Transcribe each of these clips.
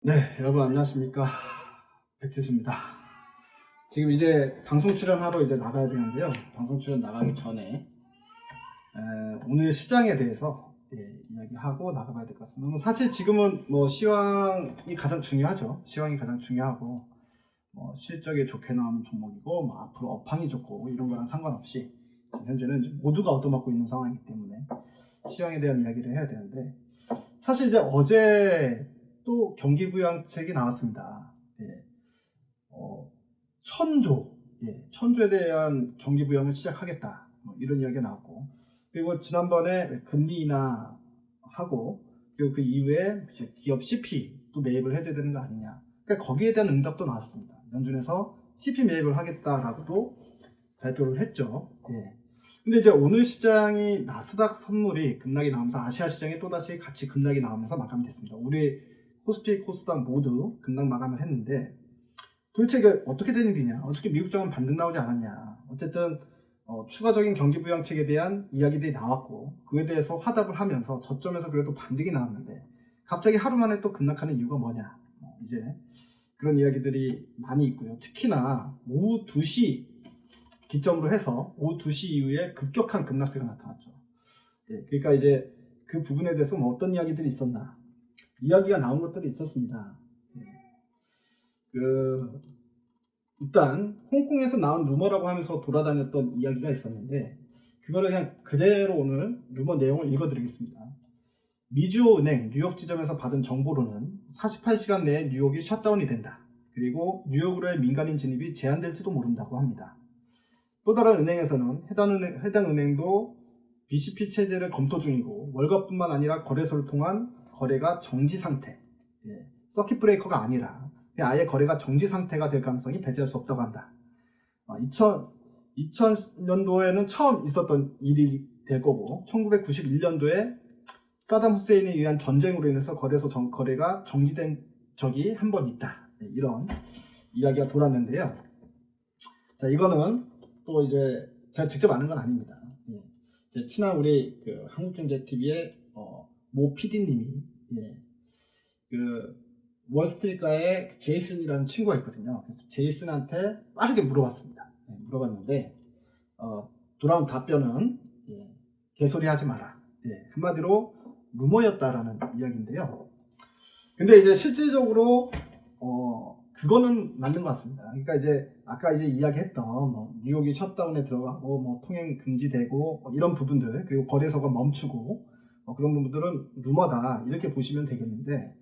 네, 여러분 안녕하십니까. 백지수입니다. 지금 이제 방송 출연하러 이제 나가야 되는데요. 방송 출연 나가기 전에 오늘 시장에 대해서 이야기하고 나가봐야 될 것 같습니다. 사실 지금은 뭐 시황이 가장 중요하죠. 시황이 가장 중요하고 뭐 실적이 좋게 나오는 종목이고 뭐 앞으로 업황이 좋고 이런 거랑 상관없이 현재는 이제 모두가 얻어맞고 있는 상황이기 때문에 시황에 대한 이야기를 해야 되는데, 사실 이제 어제 또 경기부양책이 나왔습니다. 예, 천조, 천조에 대한 경기부양을 시작하겠다, 뭐 이런 이야기가 나왔고, 그리고 지난번에 금리 인하하고, 그리고 그 이후에 기업 CP 또 매입을 해줘야 되는 거 아니냐, 그러니까 거기에 대한 응답도 나왔습니다. 연준에서 CP 매입을 하겠다라고도 발표를 했죠. 근데 이제 오늘 시장이 나스닥 선물이 급락이 나오면서 아시아 시장이 또다시 같이 급락이 나오면서 마감이 됐습니다. 우리 코스피, 코스닥 모두 급락 마감을 했는데, 도대체 이게 어떻게 되는 일이냐, 어떻게 미국 정은 반등 나오지 않았냐. 어쨌든 추가적인 경기 부양책에 대한 이야기들이 나왔고, 그에 대해서 화답을 하면서 저점에서 그래도 반등이 나왔는데 갑자기 하루 만에 또 급락하는 이유가 뭐냐, 이제 그런 이야기들이 많이 있고요. 특히나 오후 2시 기점으로 해서 오후 2시 이후에 급격한 급락세가 나타났죠. 그러니까 이제 그 부분에 대해서 뭐 어떤 이야기들이 있었나, 이야기가 나온 것들이 있었습니다. 일단 홍콩에서 나온 루머라고 하면서 돌아다녔던 이야기가 있었는데, 그거를 그냥 그대로 오늘 루머 내용을 읽어드리겠습니다. 미주은행 뉴욕 지점에서 받은 정보로는 48시간 내에 뉴욕이 셧다운이 된다. 그리고 뉴욕으로의 민간인 진입이 제한될지도 모른다고 합니다. 또 다른 은행에서는 해당 은행도 BCP 체제를 검토 중이고, 월급뿐만 아니라 거래소를 통한 거래가 정지 상태, 서킷 브레이커가 아니라 아예 거래가 정지 상태가 될 가능성이 배제할 수 없다고 한다. 2000년도에는 처음 있었던 일이 될 거고, 1991년도에 사담 후세인에 의한 전쟁으로 인해서 거래소 거래가 정지된 적이 한 번 있다. 이런 이야기가 돌았는데요. 자, 이거는 또 이제 제가 직접 아는 건 아닙니다. 제 친한 우리 그 한국경제TV의 모 PD님이 그 월스트리트가의 제이슨이라는 친구가 있거든요. 그래서 제이슨한테 빠르게 물어봤습니다. 물어봤는데 돌아온 답변은 개소리 하지 마라. 한마디로 루머였다라는 이야기인데요. 근데 이제 실질적으로 그거는 맞는 것 같습니다. 그러니까 이제 아까 이제 이야기했던 뭐 뉴욕이 셧다운에 들어가고 뭐 통행 금지되고 뭐 이런 부분들, 그리고 거래소가 멈추고 그런 부분들은 루머다, 이렇게 보시면 되겠는데,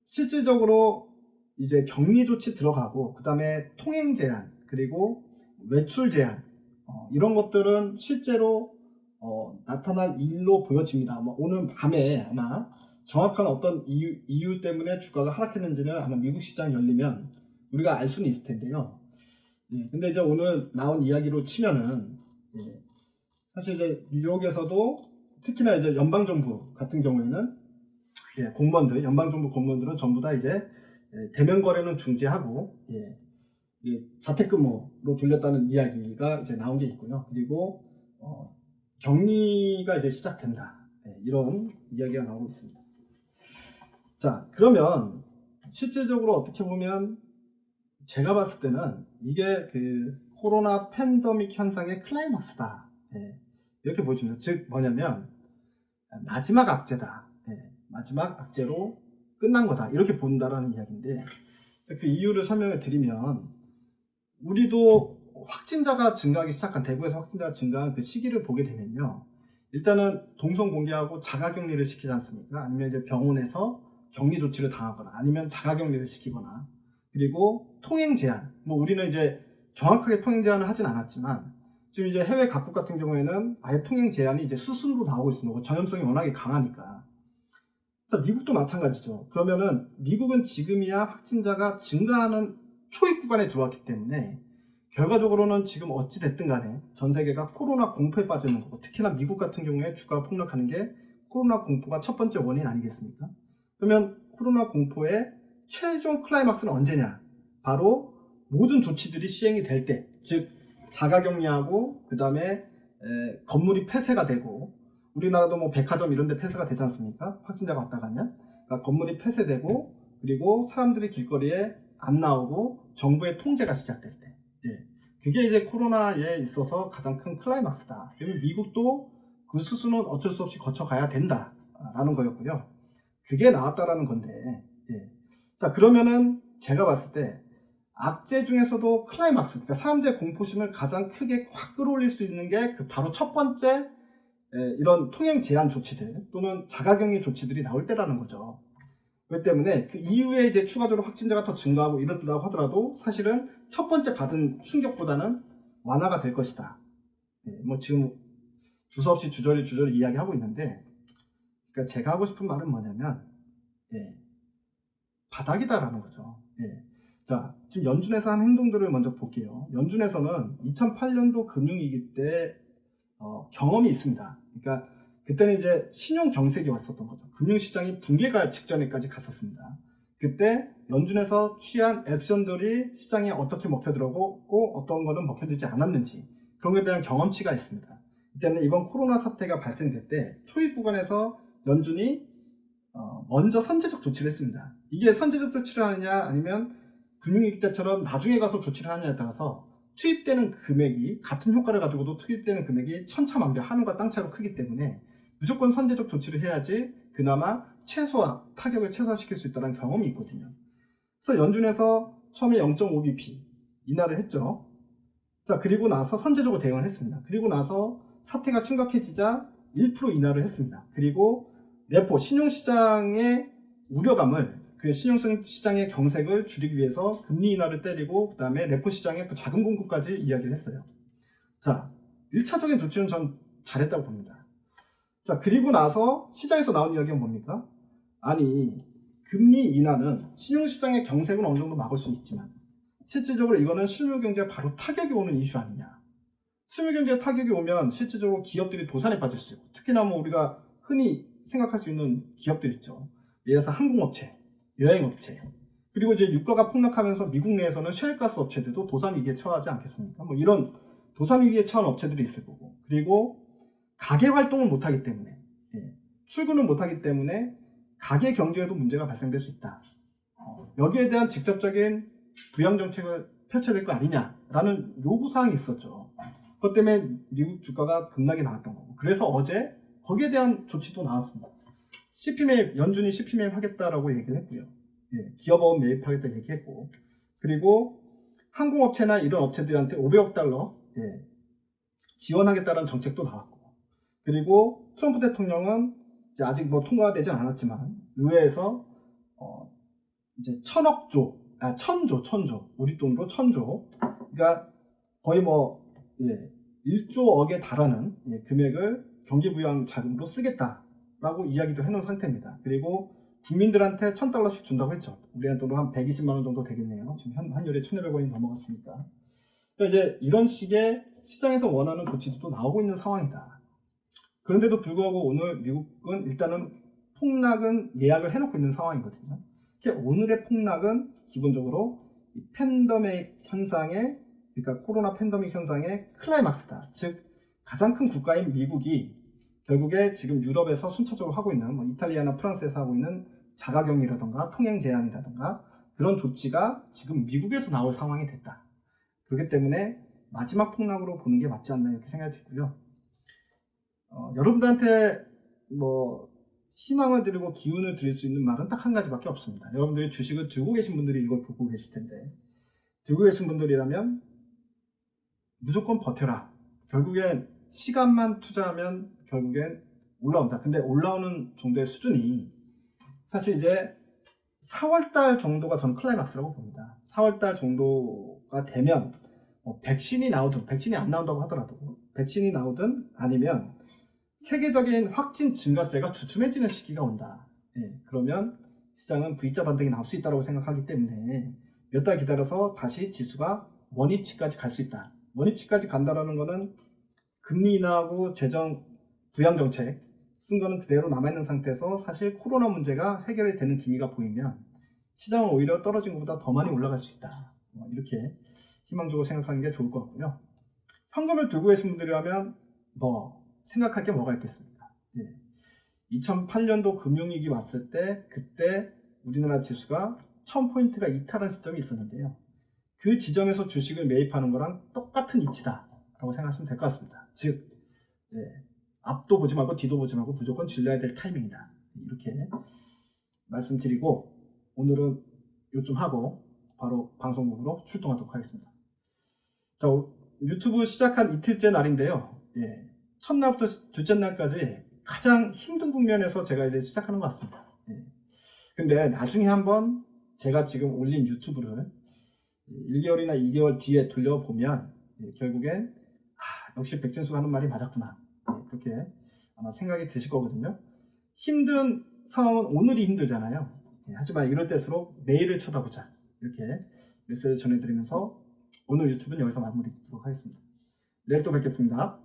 실질적으로 이제 격리 조치 들어가고, 그 다음에 통행 제한, 그리고 외출 제한, 이런 것들은 실제로 나타날 일로 보여집니다. 오늘 밤에 아마 정확한 어떤 이유 때문에 주가가 하락했는지는 아마 미국 시장 열리면 우리가 알 수는 있을 텐데요. 근데 이제 오늘 나온 이야기로 치면은, 사실 이제 뉴욕에서도 특히나 이제 연방정부 같은 경우에는 공무원들, 연방정부 공무원들은 전부 다 이제 대면 거래는 중지하고 자택근무로 돌렸다는 이야기가 이제 나온 게 있고요. 그리고 격리가 이제 시작된다, 이런 이야기가 나오고 있습니다. 자, 그러면 실질적으로 어떻게 보면 제가 봤을 때는 이게 그 코로나 팬데믹 현상의 클라이막스다, 이렇게 보여집니다. 즉 뭐냐면 마지막 악재다, 마지막 악재로 끝난 거다, 이렇게 본다라는 이야기인데, 그 이유를 설명해 드리면, 우리도 확진자가 증가하기 시작한, 대구에서 확진자가 증가한 그 시기를 보게 되면요, 일단은 동선 공개하고 자가격리를 시키지 않습니까? 아니면 이제 병원에서 격리 조치를 당하거나, 아니면 자가격리를 시키거나, 그리고 통행 제한, 뭐 우리는 이제 정확하게 통행 제한을 하진 않았지만 지금 이제 해외 각국 같은 경우에는 아예 통행 제한이 이제 수순으로 나오고 있습니다. 전염성이 워낙에 강하니까. 미국도 마찬가지죠. 그러면은 미국은 지금이야 확진자가 증가하는 초입 구간에 들어왔기 때문에 결과적으로는 지금 어찌 됐든 간에 전 세계가 코로나 공포에 빠져 있는 거고, 특히나 미국 같은 경우에 주가가 폭락하는 게 코로나 공포가 첫 번째 원인 아니겠습니까? 그러면 코로나 공포의 최종 클라이막스는 언제냐? 바로 모든 조치들이 시행이 될 때, 즉 자가격리하고 그 다음에 건물이 폐쇄가 되고, 우리나라도 뭐 백화점 이런 데 폐쇄가 되지 않습니까? 확진자가 왔다 가면. 그러니까 건물이 폐쇄되고 그리고 사람들이 길거리에 안 나오고 정부의 통제가 시작될 때, 그게 이제 코로나에 있어서 가장 큰 클라이막스다. 그리고 미국도 그 수순은 어쩔 수 없이 거쳐가야 된다라는 거였고요. 그게 나왔다라는 건데, 자, 그러면은 제가 봤을 때 악재 중에서도 클라이막스, 그러니까 사람들의 공포심을 가장 크게 확 끌어올릴 수 있는 게 그 바로 첫 번째 이런 통행 제한 조치들 또는 자가격리 조치들이 나올 때라는 거죠. 그렇기 때문에 그 이후에 이제 추가적으로 확진자가 더 증가하고 이렇다고 하더라도 사실은 첫 번째 받은 충격보다는 완화가 될 것이다. 뭐 지금 두서없이 주저리 이야기하고 있는데, 그러니까 제가 하고 싶은 말은 뭐냐면, 바닥이다라는 거죠. 자, 지금 연준에서 한 행동들을 먼저 볼게요. 연준에서는 2008년도 금융위기 때 경험이 있습니다. 그러니까 그때는 이제 신용 경색이 왔었던 거죠. 금융시장이 붕괴가 직전에까지 갔었습니다. 그때 연준에서 취한 액션들이 시장에 어떻게 먹혀들었고 어떤 거는 먹혀들지 않았는지 그런 것에 대한 경험치가 있습니다. 이 때문에 이번 코로나 사태가 발생될 때 초입 구간에서 연준이 먼저 선제적 조치를 했습니다. 이게 선제적 조치를 하느냐 아니면 금융위기 때처럼 나중에 가서 조치를 하느냐에 따라서 투입되는 금액이 같은 효과를 가지고도 투입되는 금액이 천차만별, 하늘과 땅차로 크기 때문에 무조건 선제적 조치를 해야지 그나마 타격을 최소화시킬 수 있다는 경험이 있거든요. 그래서 연준에서 처음에 0.5bp 인하를 했죠. 자, 그리고 나서 선제적으로 대응을 했습니다. 그리고 나서 사태가 심각해지자 1% 인하를 했습니다. 그리고 레포 신용시장의 우려감을 그 신용시장의 경색을 줄이기 위해서 금리 인하를 때리고 그 다음에 레포 시장의 또 자금 공급까지 이야기를 했어요. 자, 1차적인 조치는 전 잘했다고 봅니다. 자, 그리고 나서 시장에서 나온 이야기는 뭡니까? 아니, 금리 인하는 신용시장의 경색은 어느 정도 막을 수 있지만 실질적으로 이거는 실물경제에 바로 타격이 오는 이슈 아니냐. 실물경제에 타격이 오면 실질적으로 기업들이 도산에 빠질 수 있고, 특히나 뭐 우리가 흔히 생각할 수 있는 기업들 있죠. 예를 들어서 항공업체, 여행업체, 그리고 이제 유가가 폭락하면서 미국 내에서는 셰일가스 업체들도 도산 위기에 처하지 않겠습니까? 뭐 이런 도산 위기에 처한 업체들이 있을 거고, 그리고 가게 활동을 못하기 때문에, 출근을 못하기 때문에 가게 경제에도 문제가 발생될 수 있다. 여기에 대한 직접적인 부양 정책을 펼쳐야 될 거 아니냐라는 요구사항이 있었죠. 그것 때문에 미국 주가가 급락이 나왔던 거고, 그래서 어제 거기에 대한 조치도 나왔습니다. CP 매입, 연준이 CP 매입 하겠다라고 얘기를 했고요. 기업어음 매입하겠다 얘기했고, 그리고 항공업체나 이런 업체들한테 500억 달러 지원하겠다는 정책도 나왔고, 그리고 트럼프 대통령은 이제 아직 뭐 통과가 되진 않았지만 의회에서 이제 천조 우리 돈으로 1000조, 그러니까 거의 뭐 1조억에 달하는 금액을 경기부양 자금으로 쓰겠다라고 이야기도 해놓은 상태입니다. 그리고 국민들한테 $1000씩 준다고 했죠. 우리한테 돈으로 한 120만 원 정도 되겠네요. 지금 환율이 1200원이 넘어갔으니까. 그러니까 이제 이런 식의 시장에서 원하는 조치도 나오고 있는 상황이다. 그런데도 불구하고 오늘 미국은 일단은 폭락은 예약을 해놓고 있는 상황이거든요. 오늘의 폭락은 기본적으로 팬데믹 현상의, 그러니까 코로나 팬데믹 현상의 클라이막스다. 즉 가장 큰 국가인 미국이 결국에 지금 유럽에서 순차적으로 하고 있는 뭐 이탈리아나 프랑스에서 하고 있는 자가격리라던가 통행 제한이라던가 그런 조치가 지금 미국에서 나올 상황이 됐다. 그렇기 때문에 마지막 폭락으로 보는 게 맞지 않나 이렇게 생각이 들고요. 여러분들한테 뭐 희망을 드리고 기운을 드릴 수 있는 말은 딱 한 가지밖에 없습니다. 여러분들이 주식을 들고 계신 분들이 이걸 보고 계실 텐데, 들고 계신 분들이라면 무조건 버텨라. 결국엔 시간만 투자하면 결국엔 올라온다. 근데 올라오는 정도의 수준이 사실 이제 4월달 정도가 전 클라이막스라고 봅니다. 4월달 정도가 되면 백신이 나오든 백신이 안 나온다고 하더라도 백신이 나오든 아니면 세계적인 확진 증가세가 주춤해지는 시기가 온다. 그러면 시장은 V자 반등이 나올 수 있다고 생각하기 때문에 몇 달 기다려서 다시 지수가 원위치까지 갈 수 있다. 원위치까지 간다라는 거는 금리 인하하고 재정 부양 정책 쓴 거는 그대로 남아있는 상태에서 사실 코로나 문제가 해결이 되는 기미가 보이면 시장은 오히려 떨어진 것보다 더 많이 올라갈 수 있다. 이렇게 희망적으로 생각하는 게 좋을 것 같고요. 현금을 들고 계신 분들이라면 뭐 생각할 게 뭐가 있겠습니까? 2008년도 금융위기 왔을 때 그때 우리나라 지수가 1000포인트가 이탈한 시점이 있었는데요. 그 지점에서 주식을 매입하는 거랑 똑같은 이치다라고 생각하시면 될 것 같습니다. 즉 앞도 보지 말고 뒤도 보지 말고 무조건 질러야 될 타이밍이다. 이렇게 말씀드리고 오늘은 요쯤 하고 바로 방송국으로 출동하도록 하겠습니다. 자, 유튜브 시작한 이틀째 날인데요. 첫날부터 둘째 날까지 가장 힘든 국면에서 제가 이제 시작하는 것 같습니다. 근데 나중에 한번 제가 지금 올린 유튜브를 1개월이나 2개월 뒤에 돌려보면 결국엔 역시 백진수가 하는 말이 맞았구나. 그렇게 아마 생각이 드실 거거든요. 힘든 상황은 오늘이 힘들잖아요. 하지만 이럴 때일수록 내일을 쳐다보자. 이렇게 메시지 전해드리면서 오늘 유튜브는 여기서 마무리 짓도록 하겠습니다. 내일 또 뵙겠습니다.